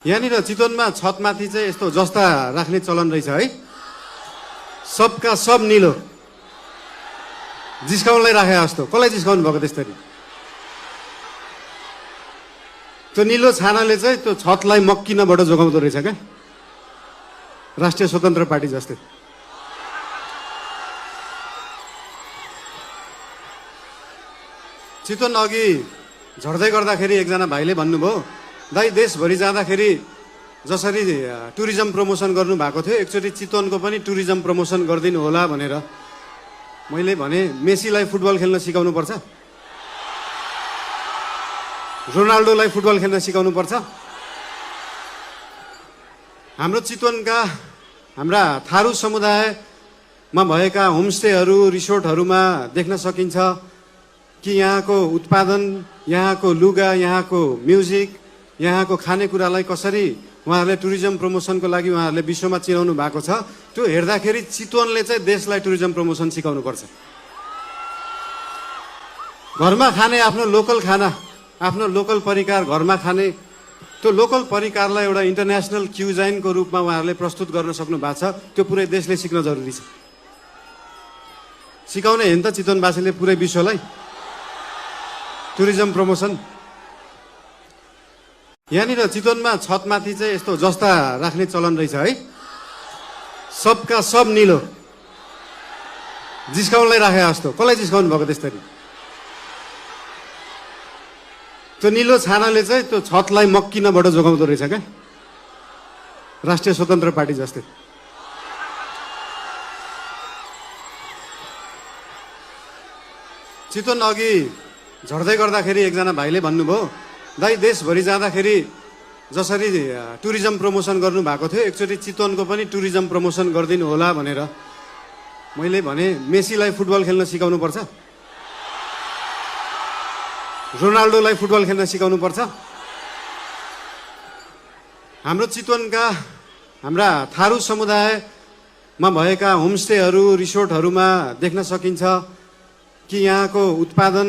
यहाँनिर चितवनमा छतमाथि चाहिँ यस्तो जस्ता राख्ने चलन रहेछ है। सबका सब निलो जिस्काउनलाई राखे जस्तो। कसलाई जिस्काउनु भएको त्यसरी? त्यो निलो छानाले चाहिँ त्यो छतलाई मक्किनबाट जोगाउँदो रहेछ क्या, राष्ट्रिय स्वतन्त्र पार्टी जस्तै। चितवन अघि झर्दै गर्दाखेरि एकजना भाइले भन्नुभयो, दाइ देशभरि जाँदाखेरि जसरी टुरिज्म प्रमोसन गर्नु भएको थियो एकचोटि चितवनको पनि टुरिज्म प्रमोसन गरिदिनु होला भनेर। मैले भने मेसीलाई फुटबल खेल्न सिकाउनु पर्छ, रोनाल्डोलाई फुटबल खेल्न सिकाउनु पर्छ। हाम्रो चितवनका हाम्रा थारू समुदायमा भएका होमस्टेहरू रिसोर्टहरूमा देख्न सकिन्छ कि यहाँको उत्पादन, यहाँको लुगा, यहाँको म्युजिक, यहाँको खानेकुरालाई कसरी उहाँहरूले टुरिज्म प्रमोसनको लागि उहाँहरूले विश्वमा चिनाउनु भएको छ। त्यो हेर्दाखेरि चितवनले चाहिँ देशलाई टुरिज्म प्रमोसन सिकाउनुपर्छ। घरमा खाने आफ्नो लोकल खाना, आफ्नो लोकल परिकार घरमा खाने, त्यो लोकल परिकारलाई एउटा इन्टरनेसनल क्युजाइनको रूपमा उहाँहरूले प्रस्तुत गर्न सक्नु भएको छ। त्यो पुरै देशले सिक्न जरुरी छ। सिकाउने हेन त चितवनवासीले पुरै विश्वलाई टुरिज्म प्रमोसन। यहाँनिर चितवनमा छतमाथि चाहिँ यस्तो जस्ता राख्ने चलन रहेछ है। सबका सब निलो जिस्काउनलाई राखे जस्तो। कसलाई जिस्काउनु भएको त्यसरी? त्यो निलो छानाले चाहिँ त्यो छतलाई मक्किनबाट जोगाउँदो रहेछ क्या, राष्ट्रिय स्वतन्त्र पार्टी जस्तै। चितवन अघि झर्दै गर्दाखेरि एकजना भाइले भन्नुभयो, दाइ देशभरि जाँदाखेरि जसरी टुरिज्म प्रमोसन गर्नु भएको थियो एकचोटि चितवनको पनि टुरिज्म प्रमोसन गरिदिनु होला भनेर। मैले भने मेसीलाई फुटबल खेल्न सिकाउनु पर्छ, रोनाल्डोलाई फुटबल खेल्न सिकाउनु पर्छ। हाम्रो चितवनका हाम्रा थारू समुदायमा भएका होमस्टेहरू रिसोर्टहरूमा देख्न सकिन्छ कि यहाँको उत्पादन